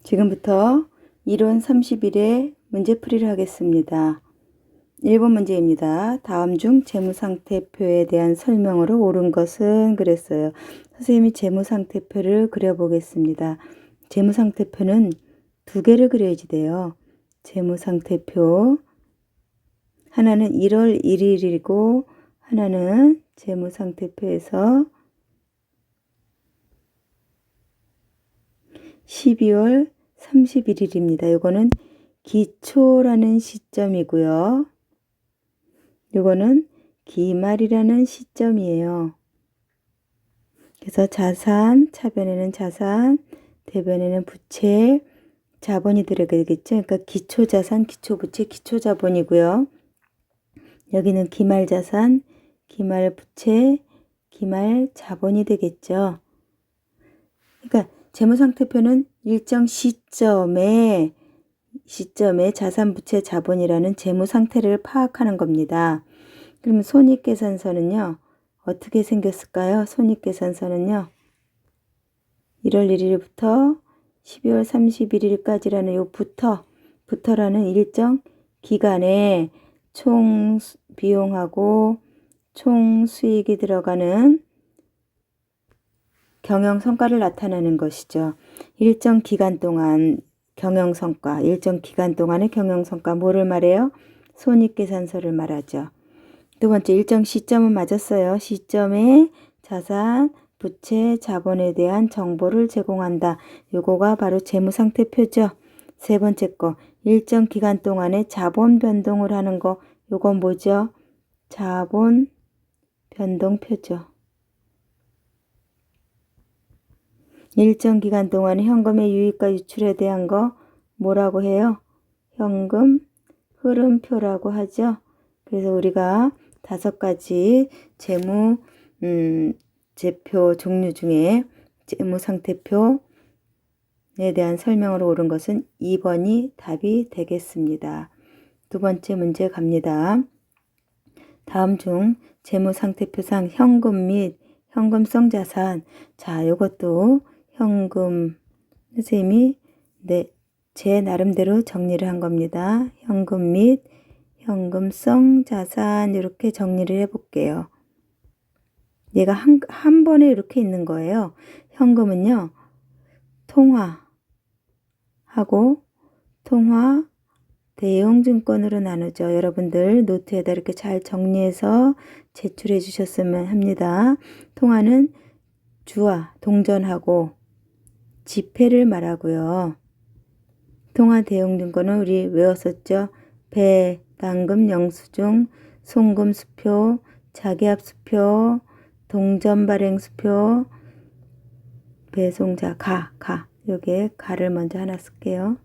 지금부터 이론 30일의 문제풀이를 하겠습니다. 1번 문제입니다. 다음 중 재무상태표에 대한 설명으로 옳은 것은 그랬어요. 선생님이 재무상태표를 그려보겠습니다. 재무상태표는 두 개를 그려야지 돼요. 재무상태표 하나는 1월 1일이고 하나는 재무상태표에서 12월 31일입니다. 이거는 기초라는 시점이고요. 이거는 기말이라는 시점이에요. 그래서 자산, 차변에는 자산, 대변에는 부채, 자본이 들어가겠죠. 그러니까 기초자산, 기초부채, 기초자본이고요. 여기는 기말자산, 기말부채, 기말자본이 되겠죠. 그러니까 재무상태표는 일정 시점에 자산, 부채, 자본이라는 재무상태를 파악하는 겁니다. 그러면 손익계산서는요. 어떻게 생겼을까요? 손익계산서는요. 1월 1일부터 12월 31일까지라는 요 부터라는 일정 기간에 총 비용하고 총 수익이 들어가는 경영성과를 나타내는 것이죠. 일정 기간 동안 경영성과, 일정 기간 동안의 경영성과 뭐를 말해요? 손익계산서를 말하죠. 두 번째, 일정 시점은 맞았어요. 시점에 자산, 부채, 자본에 대한 정보를 제공한다. 요거가 바로 재무상태표죠. 세 번째 거, 일정 기간 동안에 자본 변동을 하는 거, 요건 뭐죠? 자본 변동표죠. 일정 기간 동안에 현금의 유입과 유출에 대한 거 뭐라고 해요? 현금 흐름표라고 하죠. 그래서 우리가 5가지 재표 종류 중에 재무상태표에 대한 설명으로 옳은 것은 2번이 답이 되겠습니다. 두 번째 문제 갑니다. 다음 중 재무상태표상 현금 및 현금성 자산, 자, 이것도 현금, 선생님이 제 나름대로 정리를 한 겁니다. 현금 및 현금성 자산 이렇게 정리를 해볼게요. 얘가 한 번에 이렇게 있는 거예요. 현금은요. 통화하고 통화 대형증권으로 나누죠. 여러분들 노트에다 이렇게 잘 정리해서 제출해 주셨으면 합니다. 통화는 주와 동전하고 지폐를 말하고요. 통화 대형증권은 우리 외웠었죠. 배당금 영수증, 송금수표, 자기압수표, 동전발행수표, 배송자 여기에 가를 먼저 하나 쓸게요.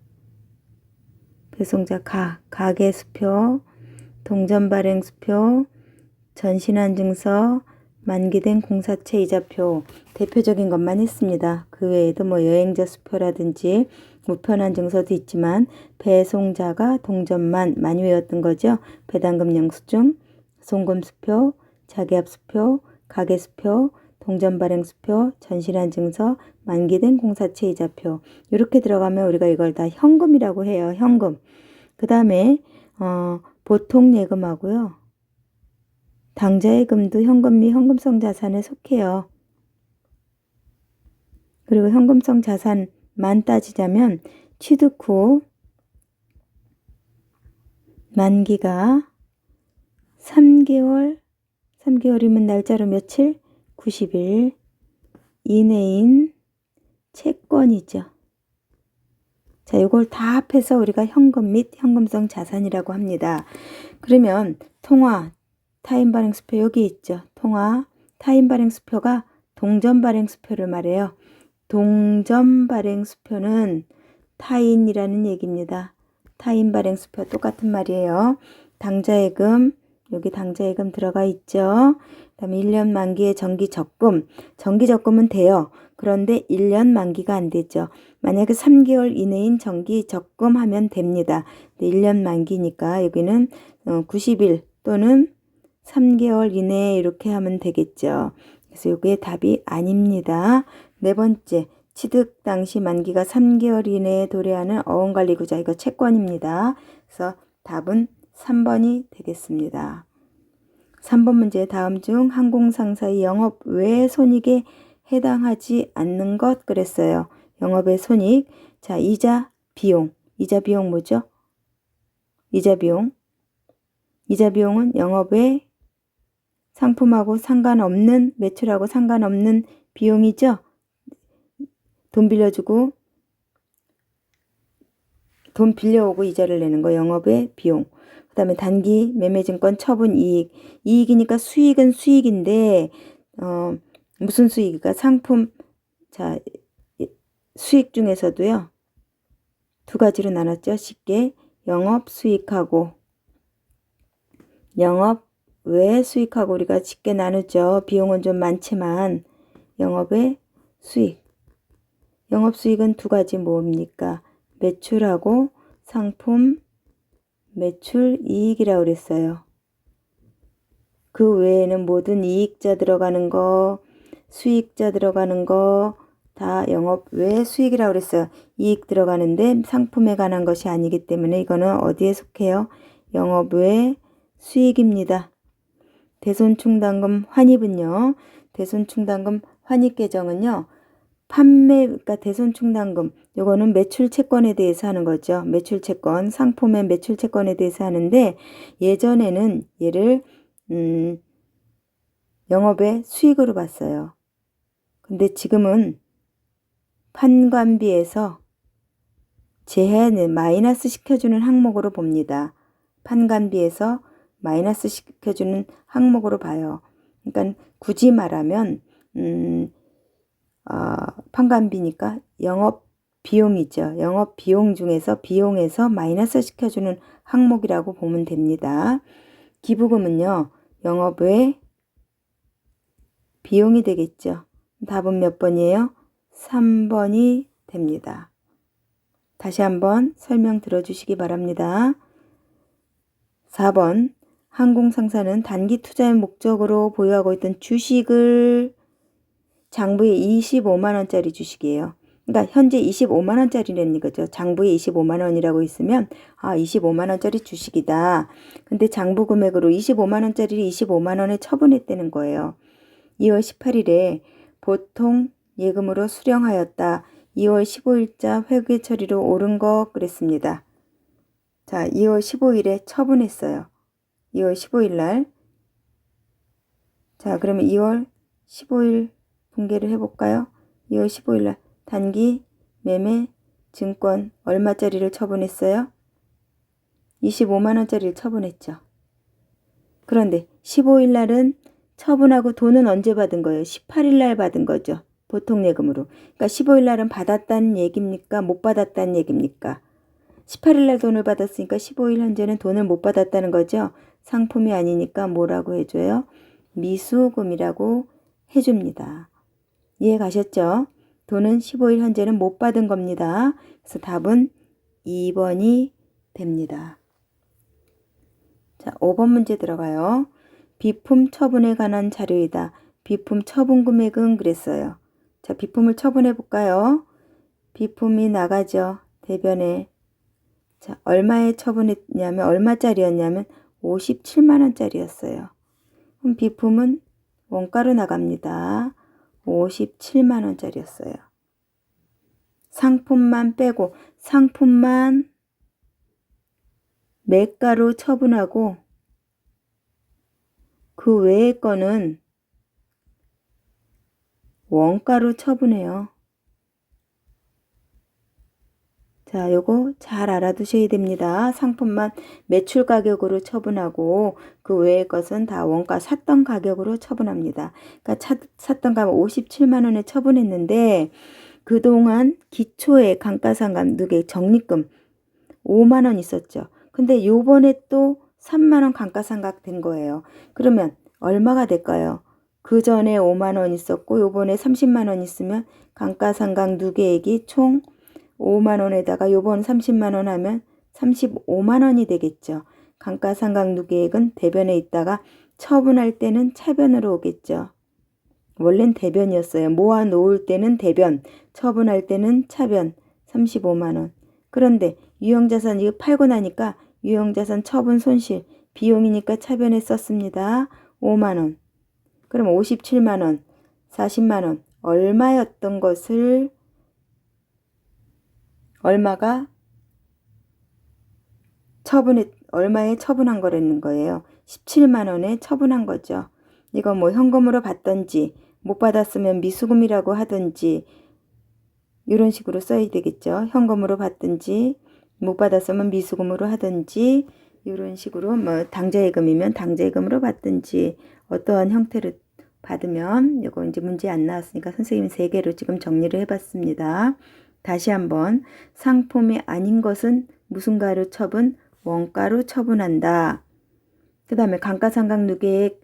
배송자 가계수표, 동전발행수표, 전신환증서, 만기된 공사채 이자표, 대표적인 것만 있습니다. 그 외에도 뭐 여행자 수표라든지 우편한 증서도 있지만 배송자가 동전만 많이 외웠던 거죠. 배당금 영수증, 송금수표, 자기압수표, 가계수표, 동전발행수표, 전신한 증서, 만기된 공사채 이자표 이렇게 들어가면 우리가 이걸 다 현금이라고 해요. 현금. 그 다음에 보통 예금하고요. 당좌예금도 현금 및 현금성 자산에 속해요. 그리고 현금성 자산만 따지자면 취득 후 만기가 3개월이면 날짜로 며칠? 90일 이내인 채권이죠. 자, 이걸 다 합해서 우리가 현금 및 현금성 자산이라고 합니다. 그러면 통화, 타인발행수표 여기 있죠. 통화, 타인발행수표가 동전발행수표를 말해요. 동전발행수표는 타인이라는 얘기입니다. 타인발행수표 똑같은 말이에요. 당좌예금, 여기 당좌예금 들어가 있죠. 그 다음에 1년 만기의 정기적금. 정기적금은 돼요. 그런데 1년 만기가 안 되죠. 만약에 3개월 이내인 정기적금 하면 됩니다. 1년 만기니까 여기는 90일 또는 3개월 이내에 이렇게 하면 되겠죠. 그래서 이게 답이 아닙니다. 네 번째, 취득 당시 만기가 3개월 이내에 도래하는 어원관리구자. 이거 채권입니다. 그래서 답은 3번이 되겠습니다. 3번 문제 다음 중 항공상사의 영업 외 손익에 해당하지 않는 것 그랬어요. 영업의 손익. 자, 이자 비용. 이자 비용 뭐죠? 이자 비용. 이자 비용은 영업의 상품하고 상관없는, 매출하고 상관없는 비용이죠. 돈 빌려주고 돈 빌려오고 이자를 내는 거 영업의 비용. 그 다음에 단기 매매증권 처분 이익. 이익이니까 수익은 수익인데 무슨 수익일까? 상품. 자, 수익 중에서도요. 두 가지로 나눴죠. 쉽게 영업 수익하고 영업 외 수익하고 우리가 쉽게 나누죠. 비용은 좀 많지만 영업의 수익. 영업수익은 두 가지 뭡니까? 매출하고 상품 매출 이익이라고 그랬어요. 그 외에는 모든 이익자 들어가는 거, 수익자 들어가는 거 다 영업 외 수익이라고 그랬어요. 이익 들어가는데 상품에 관한 것이 아니기 때문에 이거는 어디에 속해요? 영업 외 수익입니다. 대손충당금 환입은요. 대손충당금 환입 계정은요. 판매, 그러니까 대손충당금, 요거는 매출채권에 대해서 하는 거죠. 매출채권, 상품의 매출채권에 대해서 하는데 예전에는 얘를 영업의 수익으로 봤어요. 근데 지금은 판관비에서 제한을 마이너스 시켜주는 항목으로 봅니다. 판관비에서 마이너스 시켜주는 항목으로 봐요. 그러니까 굳이 말하면 판관비니까 영업 비용이죠. 영업 비용 중에서 비용에서 마이너스 시켜주는 항목이라고 보면 됩니다. 기부금은요. 영업 외 비용이 되겠죠. 답은 몇 번이에요? 3번이 됩니다. 다시 한번 설명 들어주시기 바랍니다. 4번 항공상사는 단기 투자의 목적으로 보유하고 있던 주식을 장부에 25만 원짜리 주식이에요. 그러니까 현재 25만 원짜리라는 거죠. 장부에 25만 원이라고 있으면 25만 원짜리 주식이다. 근데 장부 금액으로 25만 원짜리를 25만 원에 처분했다는 거예요. 2월 18일에 보통 예금으로 수령하였다. 2월 15일자 회계 처리로 옳은 것 그랬습니다. 자, 2월 15일에 처분했어요. 2월 15일 날. 자, 그러면 2월 15일 분개를 해볼까요? 2월 15일 날 단기 매매 증권 얼마짜리를 처분했어요? 25만 원짜리를 처분했죠. 그런데 15일 날은 처분하고 돈은 언제 받은 거예요? 18일 날 받은 거죠. 보통 예금으로. 그러니까 15일 날은 받았다는 얘기입니까? 못 받았다는 얘기입니까? 18일 날 돈을 받았으니까 15일 현재는 돈을 못 받았다는 거죠. 상품이 아니니까 뭐라고 해줘요? 미수금이라고 해줍니다. 이해 가셨죠? 돈은 15일 현재는 못 받은 겁니다. 그래서 답은 2번이 됩니다. 자, 5번 문제 들어가요. 비품 처분에 관한 자료이다. 비품 처분 금액은 그랬어요. 자, 비품을 처분해 볼까요? 비품이 나가죠. 대변에. 자, 얼마에 처분했냐면 얼마짜리였냐면 57만 원짜리였어요. 그럼 비품은 원가로 나갑니다. 57만 원짜리였어요. 상품만 빼고 상품만 매가로 처분하고 그 외의 거는 원가로 처분해요. 자, 요거 잘 알아두셔야 됩니다. 상품만 매출 가격으로 처분하고 그 외의 것은 다 원가 샀던 가격으로 처분합니다. 그러니까 샀던 가격 57만 원에 처분했는데 그동안 기초의 감가상각 누계 적립금 5만 원 있었죠. 근데 요번에 또 3만 원 감가상각 된 거예요. 그러면 얼마가 될까요? 그 전에 5만 원 있었고 요번에 30만 원 있으면 감가상각 누계액이 총 5만 원에다가 요번 30만 원 하면 35만 원이 되겠죠. 감가상각 누계액은 대변에 있다가 처분할 때는 차변으로 오겠죠. 원래는 대변이었어요. 모아 놓을 때는 대변, 처분할 때는 차변 35만 원. 그런데 유형자산 이거 팔고 나니까 유형자산 처분 손실 비용이니까 차변에 썼습니다. 5만 원. 그럼 57만 원, 40만 원 얼마였던 것을 얼마에 처분한 거라는 거예요. 17만 원에 처분한 거죠. 이거 뭐 현금으로 받던지 못 받았으면 미수금이라고 하든지 이런 식으로 써야 되겠죠. 현금으로 받든지 못 받았으면 미수금으로 하든지 이런 식으로 뭐 당좌예금이면 당좌예금으로 받든지 어떠한 형태로 받으면 이거 이제 문제 안 나왔으니까 선생님이 3개로 지금 정리를 해봤습니다. 다시 한번 상품이 아닌 것은 무슨 가로 처분? 원가로 처분한다. 그 다음에 감가상각 누계액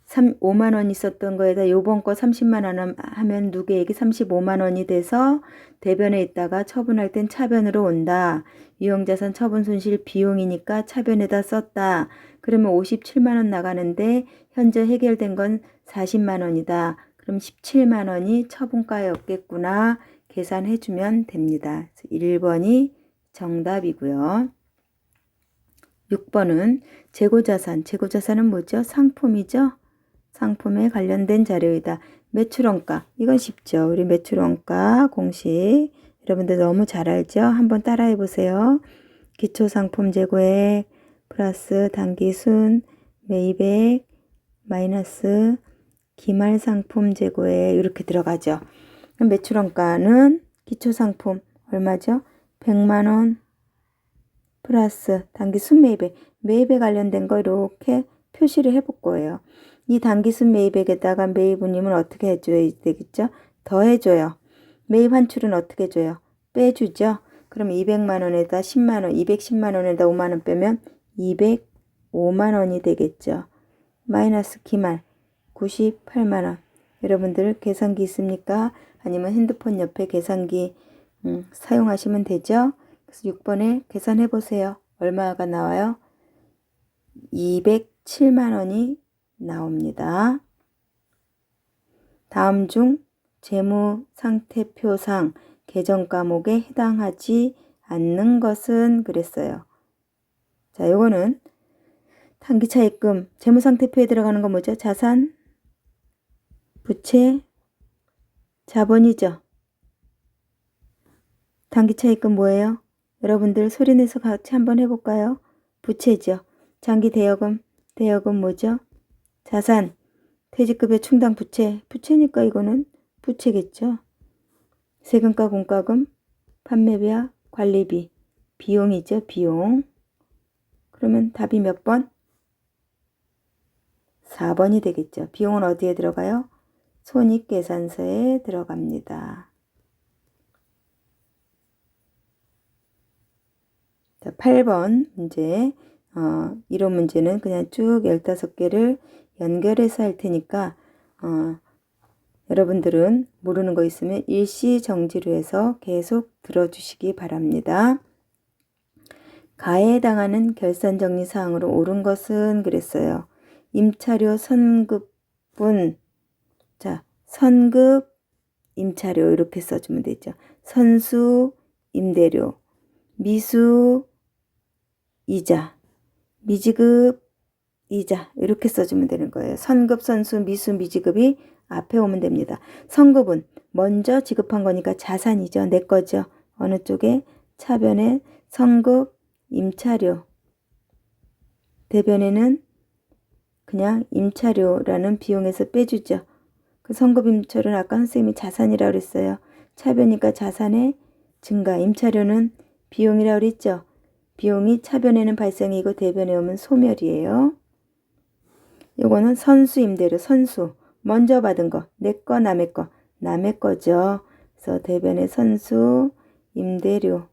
5만 원 있었던 거에다 요번 거 30만 원 하면 누계액이 35만 원이 돼서 대변에 있다가 처분할 땐 차변으로 온다. 유형자산 처분 손실 비용이니까 차변에다 썼다. 그러면 57만 원 나가는데 현재 해결된 건 40만 원이다. 그럼 17만 원이 처분가였겠구나. 계산해주면 됩니다. 1번이 정답이고요. 6번은 재고자산. 재고자산은 뭐죠? 상품이죠? 상품에 관련된 자료이다. 매출원가. 이건 쉽죠. 우리 매출원가 공식. 여러분들 너무 잘 알죠? 한번 따라해 보세요. 기초상품 재고액 플러스 단기순 매입액 마이너스 기말상품 재고액 이렇게 들어가죠. 그럼 매출원가는 기초상품 얼마죠? 100만 원 플러스 단기순 매입액. 매입에 관련된 거 이렇게 표시를 해볼 거예요. 이 단기순 매입액에다가 매입운임을 어떻게 해줘야 되겠죠? 더해줘요. 매입 환출은 어떻게 해줘요? 빼주죠. 그럼 200만 원에다 10만 원, 210만 원에다 5만 원 빼면 205만 원이 되겠죠. 마이너스 기말 98만 원. 여러분들 계산기 있습니까? 아니면 핸드폰 옆에 계산기 사용하시면 되죠. 그래서 6번에 계산해 보세요. 얼마가 나와요? 207만 원이 나옵니다. 다음 중 재무상태표상 계정 과목에 해당하지 않는 것은 그랬어요. 자, 요거는 단기차입금 재무상태표에 들어가는 건 뭐죠? 자산, 부채, 자본이죠. 단기차입금 뭐예요? 여러분들 소리내서 같이 한번 해볼까요? 부채죠. 장기 대여금, 대여금 뭐죠? 자산, 퇴직급여 충당 부채, 부채니까 이거는 부채겠죠. 세금과 공과금, 판매비와 관리비, 비용이죠. 비용. 그러면 답이 몇 번? 4번이 되겠죠. 비용은 어디에 들어가요? 손익계산서에 들어갑니다. 자, 8번 문제. 이런 문제는 그냥 쭉 15개를 연결해서 할 테니까 여러분들은 모르는 거 있으면 일시정지로 해서 계속 들어주시기 바랍니다. 가해당하는 결산정리사항으로 옳은 것은 그랬어요. 임차료 선급분. 자, 선급 임차료 이렇게 써주면 되죠. 선수 임대료, 미수 이자, 미지급 이자 이렇게 써주면 되는 거예요. 선급, 선수, 미수, 미지급이 앞에 오면 됩니다. 선급은 먼저 지급한 거니까 자산이죠. 내 거죠. 어느 쪽에? 차변에 선급 임차료, 대변에는 그냥 임차료라는 비용에서 빼주죠. 그 선급 임차료는 아까 선생님이 자산이라고 그랬어요. 차변이니까 자산의 증가, 임차료는 비용이라고 그랬죠. 비용이 차변에는 발생이고 대변에 오면 소멸이에요. 요거는 선수 임대료, 선수. 먼저 받은 거, 내 거, 남의 거, 남의 거죠. 그래서 대변에 선수 임대료,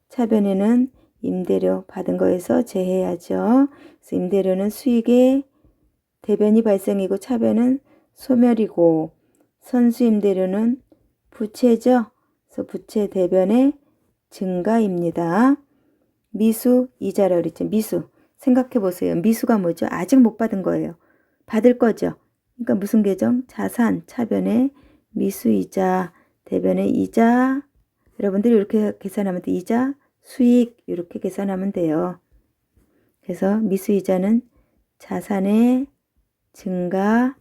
차변에는 임대료 받은 거에서 제해야죠. 그래서 임대료는 수익의 대변이 발생이고 차변은 소멸이고 선수 임대료는 부채죠. 그래서 부채 대변의 증가입니다. 미수 이자라고 그랬죠. 미수. 생각해 보세요. 미수가 뭐죠? 아직 못 받은 거예요. 받을 거죠. 그러니까 무슨 계정? 자산, 차변에 미수이자, 대변에 이자. 여러분들이 이렇게 계산하면 돼. 이자, 수익 이렇게 계산하면 돼요. 그래서 미수이자는 자산의 증가,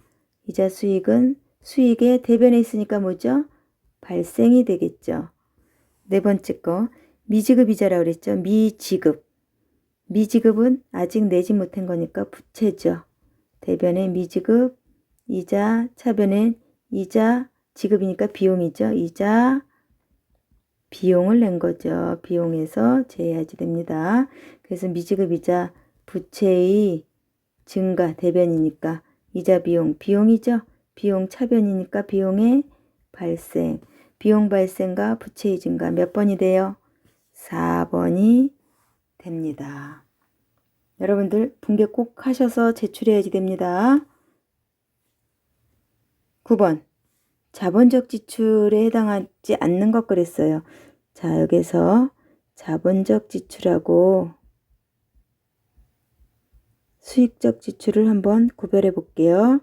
이자 수익은 수익의 대변에 있으니까 뭐죠? 발생이 되겠죠. 네 번째 거 미지급이자라고 그랬죠. 미지급. 미지급은 아직 내지 못한 거니까 부채죠. 대변에 미지급, 이자, 차변에 이자, 지급이니까 비용이죠. 이자, 비용을 낸 거죠. 비용에서 제해야지 됩니다. 그래서 미지급이자 부채의 증가, 대변이니까 이자 비용, 비용이죠. 비용 차변이니까 비용의 발생. 비용 발생과 부채의 증가 몇 번이 돼요? 4번이 됩니다. 여러분들 분계 꼭 하셔서 제출해야지 됩니다. 9번 자본적 지출에 해당하지 않는 것 그랬어요. 자, 여기서 자본적 지출하고 수익적 지출을 한번 구별해 볼게요.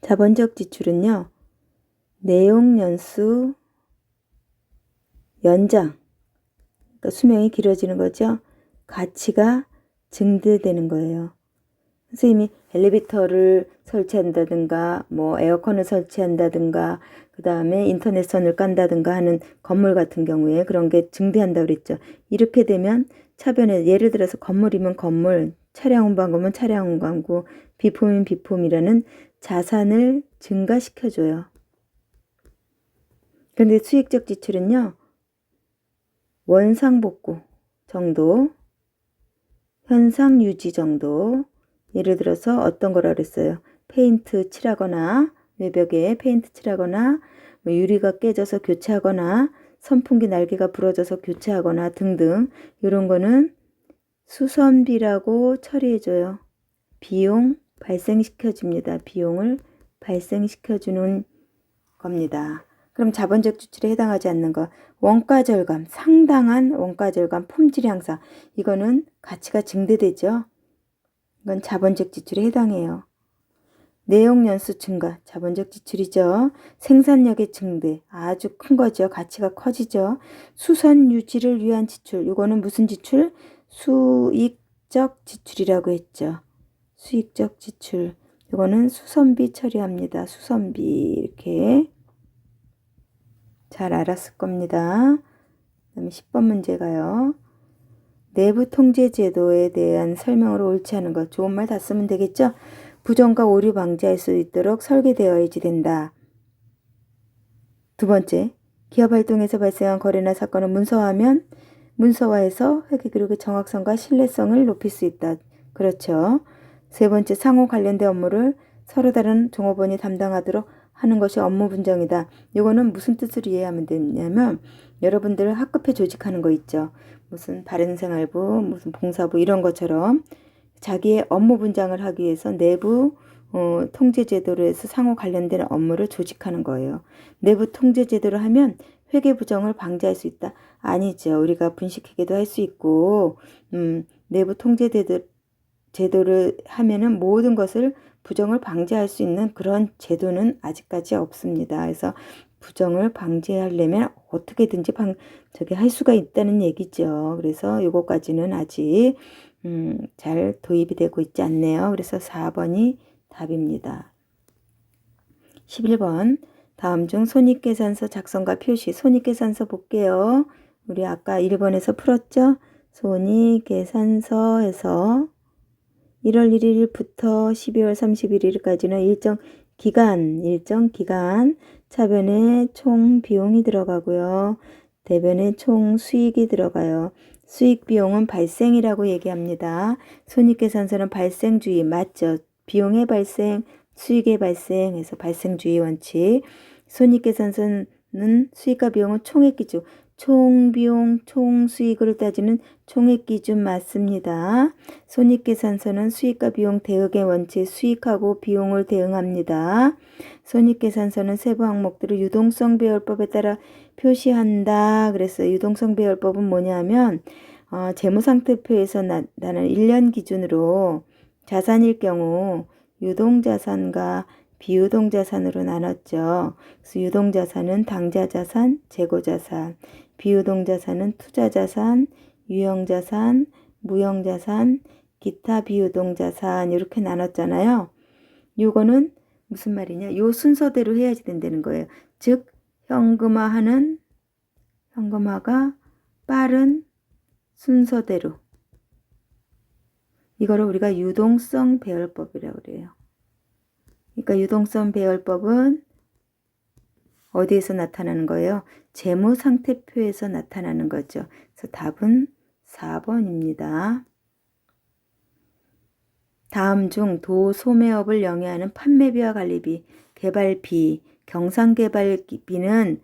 자본적 지출은요. 내용연수 연장, 그러니까 수명이 길어지는 거죠. 가치가 증대되는 거예요. 선생님이 엘리베이터를 설치한다든가 뭐 에어컨을 설치한다든가 그 다음에 인터넷선을 깐다든가 하는 건물 같은 경우에 그런 게 증대한다고 그랬죠. 이렇게 되면 차변에 예를 들어서 건물이면 건물, 차량 운반구면 차량 운반구, 비품이면 비품이라는 자산을 증가시켜줘요. 그런데 수익적 지출은요. 원상복구 정도, 현상 유지 정도. 예를 들어서 어떤 거라 그랬어요. 페인트 칠하거나 외벽에 페인트 칠하거나 뭐 유리가 깨져서 교체하거나 선풍기 날개가 부러져서 교체하거나 등등 이런 거는 수선비라고 처리해줘요. 비용 발생시켜줍니다. 비용을 발생시켜주는 겁니다. 그럼 자본적 지출에 해당하지 않는 거 원가 절감, 상당한 원가 절감, 품질 향상 이거는 가치가 증대되죠. 이건 자본적 지출에 해당해요. 내용 연수 증가, 자본적 지출이죠. 생산력의 증대, 아주 큰 거죠. 가치가 커지죠. 수선 유지를 위한 지출, 이거는 무슨 지출? 수익적 지출이라고 했죠. 수익적 지출, 이거는 수선비 처리합니다. 수선비 이렇게 잘 알았을 겁니다. 그다음에 10번 문제가요. 내부 통제 제도에 대한 설명으로 옳지 않은 것. 좋은 말 다 쓰면 되겠죠? 부정과 오류 방지할 수 있도록 설계되어야지 된다. 두 번째, 기업 활동에서 발생한 거래나 사건을 문서화해서 회계 기록의 정확성과 신뢰성을 높일 수 있다. 그렇죠. 세 번째, 상호 관련된 업무를 서로 다른 종업원이 담당하도록 하는 것이 업무 분정이다. 이거는 무슨 뜻으로 이해하면 되냐면 여러분들 학급회 조직하는 거 있죠. 무슨 바른생활부, 무슨 봉사부 이런 것처럼 자기의 업무 분장을 하기 위해서 내부 통제 제도로 해서 상호 관련된 업무를 조직하는 거예요. 내부 통제 제도를 하면 회계 부정을 방지할 수 있다. 아니죠. 우리가 분식회계도 할 수 있고 내부 통제 제도를 하면은 모든 것을 부정을 방지할 수 있는 그런 제도는 아직까지 없습니다. 그래서 부정을 방지하려면 어떻게든지 저기 할 수가 있다는 얘기죠. 그래서 요거까지는 아직 잘 도입이 되고 있지 않네요. 그래서 4번이 답입니다. 11번 다음 중 손익계산서 작성과 표시. 손익계산서 볼게요. 우리 아까 1번에서 풀었죠? 손익계산서에서 1월 1일부터 12월 31일까지는 일정 기간 차변에 총 비용이 들어가고요. 대변에 총 수익이 들어가요. 수익 비용은 발생이라고 얘기합니다. 손익계산서는 발생주의 맞죠? 비용의 발생, 수익의 발생해서 발생주의 원칙. 손익계산서는 수익과 비용은 총액 기준, 총비용, 총수익으로 따지는 총액 기준 맞습니다. 손익계산서는 수익과 비용 대응의 원칙, 수익하고 비용을 대응합니다. 손익계산서는 세부 항목들을 유동성 배열법에 따라 표시한다. 그래서 유동성 배열법은 뭐냐면 재무상태표에서 나는 1년 기준으로 자산일 경우 유동자산과 비유동자산으로 나눴죠. 그래서 유동자산은 당좌자산, 재고자산, 비유동자산은 투자자산, 유형자산, 무형자산, 기타 비유동자산 이렇게 나눴잖아요. 요거는 무슨 말이냐? 요 순서대로 해야지 된다는 거예요. 즉 현금화가 빠른 순서대로. 이거를 우리가 유동성 배열법이라고 그래요. 그러니까 유동성 배열법은 어디에서 나타나는 거예요? 재무상태표에서 나타나는 거죠. 그래서 답은 4번입니다. 다음 중 도소매업을 영위하는 판매비와 관리비, 개발비, 경상개발비는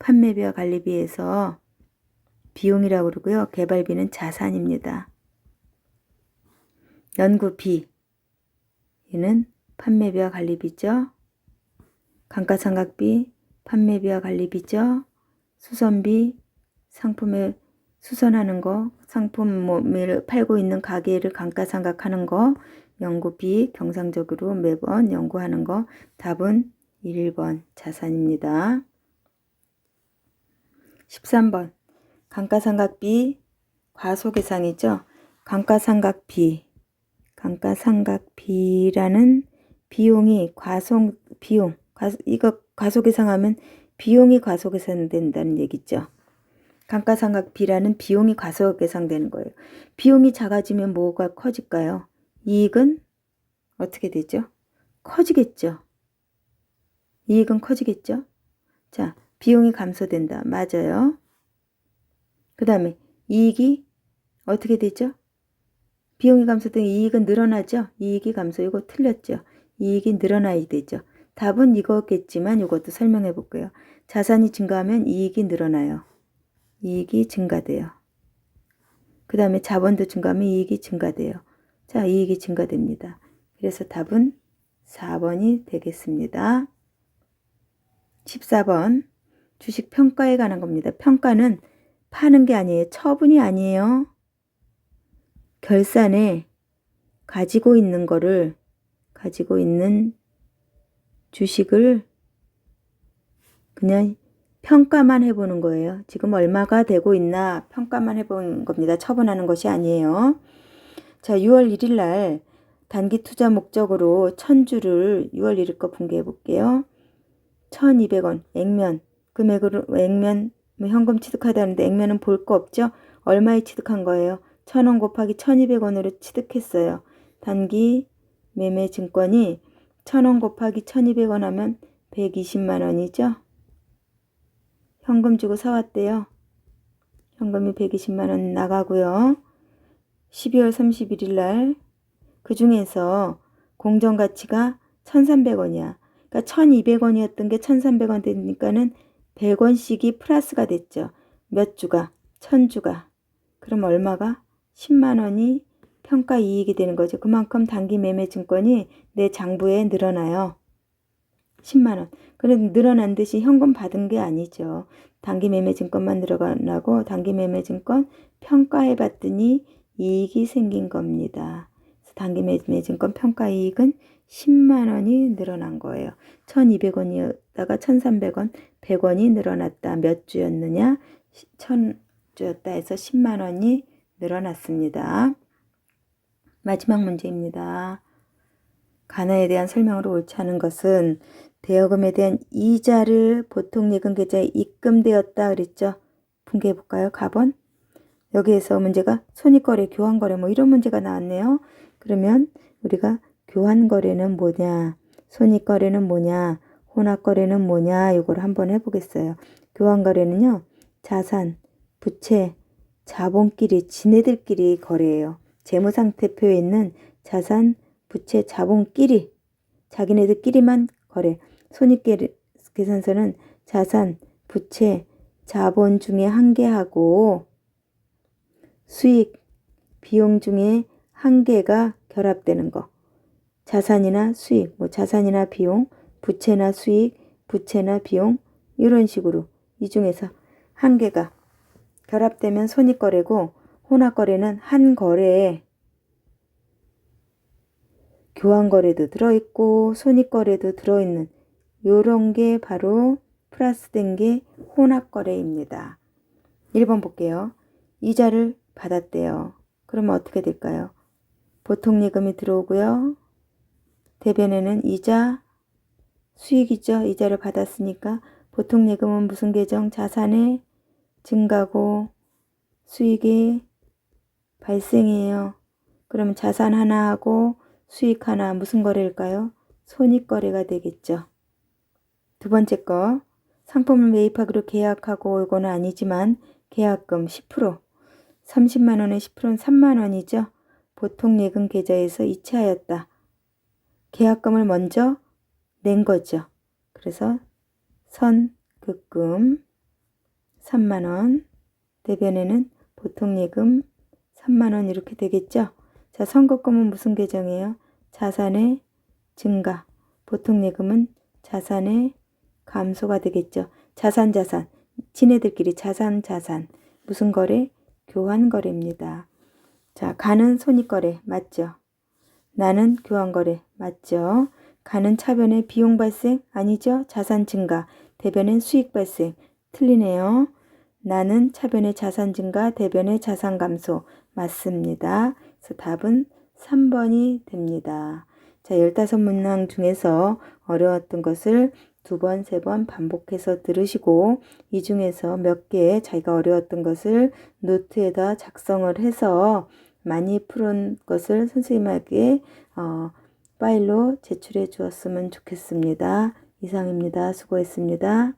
판매비와 관리비에서 비용이라고 그러고요. 개발비는 자산입니다. 연구비, 이는 판매비와 관리비죠. 감가상각비, 판매비와 관리비죠. 수선비, 상품을 수선하는 거, 상품을 팔고 있는 가게를 감가상각하는 거, 연구비 경상적으로 매번 연구하는 거. 답은 1번 자산입니다. 13번 감가상각비 과소계상이죠. 감가상각비라는 비용이 과소계상하면 비용이 과소계상된다는 얘기죠. 감가상각비라는 비용이 과소계상되는 거예요. 비용이 작아지면 뭐가 커질까요? 이익은 어떻게 되죠? 커지겠죠. 이익은 커지겠죠. 자, 비용이 감소된다. 맞아요. 그 다음에 이익이 어떻게 되죠? 비용이 감소되면 이익은 늘어나죠. 이익이 감소. 이거 틀렸죠. 이익이 늘어나야 되죠. 답은 이거겠지만 이것도 설명해 볼게요. 자산이 증가하면 이익이 늘어나요. 이익이 증가돼요. 그 다음에 자본도 증가하면 이익이 증가돼요. 자, 이익이 증가됩니다. 그래서 답은 4번이 되겠습니다. 14번 주식 평가에 관한 겁니다. 평가는 파는 게 아니에요. 처분이 아니에요. 결산에 가지고 있는 주식을 그냥 평가만 해보는 거예요. 지금 얼마가 되고 있나 평가만 해보는 겁니다. 처분하는 것이 아니에요. 자, 6월 1일 날 단기 투자 목적으로 1000주를 6월 1일 거 분개해 볼게요. 1200원 액면 금액으로 액면 현금 취득하다는데 액면은 볼 거 없죠? 얼마에 취득한 거예요? 1000원 곱하기 1200원으로 취득했어요. 단기 매매 증권이 1000원 곱하기 1200원 하면 120만 원이죠? 현금 주고 사왔대요. 현금이 120만 원 나가고요. 12월 31일 날 그 중에서 공정가치가 1300원이야. 그러니까 1200원이었던 게 1300원 되니까는 100원씩이 플러스가 됐죠. 몇 주가? 1000주가. 그럼 얼마가? 10만 원이 평가 이익이 되는 거죠. 그만큼 단기 매매 증권이 내 장부에 늘어나요. 10만 원. 그런데 늘어난 듯이 현금 받은 게 아니죠. 단기 매매 증권만 늘어나고 단기 매매 증권 평가해 봤더니 이익이 생긴 겁니다. 단기 매매 증권 평가 이익은 10만 원이 늘어난 거예요. 1200원이었다가 1300원, 100원이 늘어났다. 몇 주였느냐? 1000주였다 해서 10만 원이 늘어났습니다. 마지막 문제입니다. 가나에 대한 설명으로 옳지 않은 것은 대여금에 대한 이자를 보통 예금 계좌에 입금되었다 그랬죠. 분개해 볼까요? 가번. 여기에서 문제가 손익거래, 교환거래 뭐 이런 문제가 나왔네요. 그러면 우리가 교환거래는 뭐냐, 손익거래는 뭐냐, 혼합거래는 뭐냐 이걸 한번 해보겠어요. 교환거래는요. 자산, 부채, 자본끼리 지네들끼리 거래해요. 재무상태표에 있는 자산, 부채, 자본끼리 자기네들끼리만 거래. 손익계산서는 자산, 부채, 자본 중에 한 개하고 수익, 비용 중에 한 개가 결합되는 거. 자산이나 수익, 뭐 자산이나 비용, 부채나 수익, 부채나 비용 이런 식으로 이 중에서 한 개가 결합되면 손익거래고 혼합거래는 한 거래에 교환거래도 들어있고 손익거래도 들어있는 요런 게 바로 플러스된 게 혼합거래입니다. 1번 볼게요. 이자를 받았대요. 그러면 어떻게 될까요? 보통예금이 들어오고요. 대변에는 이자, 수익이죠. 이자를 받았으니까 보통예금은 무슨 계정? 자산의 증가고 수익이 발생이에요. 그러면 자산 하나하고 수익 하나 무슨 거래일까요? 손익거래가 되겠죠. 두 번째 거 상품을 매입하기로 계약하고 이거는 아니지만 계약금 10% 30만 원에 10%는 3만 원이죠. 보통예금 계좌에서 이체하였다. 계약금을 먼저 낸 거죠. 그래서 선급금 3만 원 대변에는 보통예금 3만 원 이렇게 되겠죠. 자, 선급금은 무슨 계정이에요? 자산의 증가. 보통예금은 자산의 감소가 되겠죠. 자산. 지네들끼리 자산. 무슨 거래? 교환거래입니다. 자, 가는 손익거래 맞죠? 나는 교환거래 맞죠? 가는 차변에 비용 발생 아니죠? 자산 증가. 대변엔 수익 발생. 틀리네요. 나는 차변의 자산 증가, 대변의 자산 감소. 맞습니다. 그래서 답은 3번이 됩니다. 자, 15문항 중에서 어려웠던 것을 2번, 3번 반복해서 들으시고 이 중에서 몇 개 자기가 어려웠던 것을 노트에다 작성을 해서 많이 푸른 것을 선생님에게 파일로 제출해 주었으면 좋겠습니다. 이상입니다. 수고했습니다.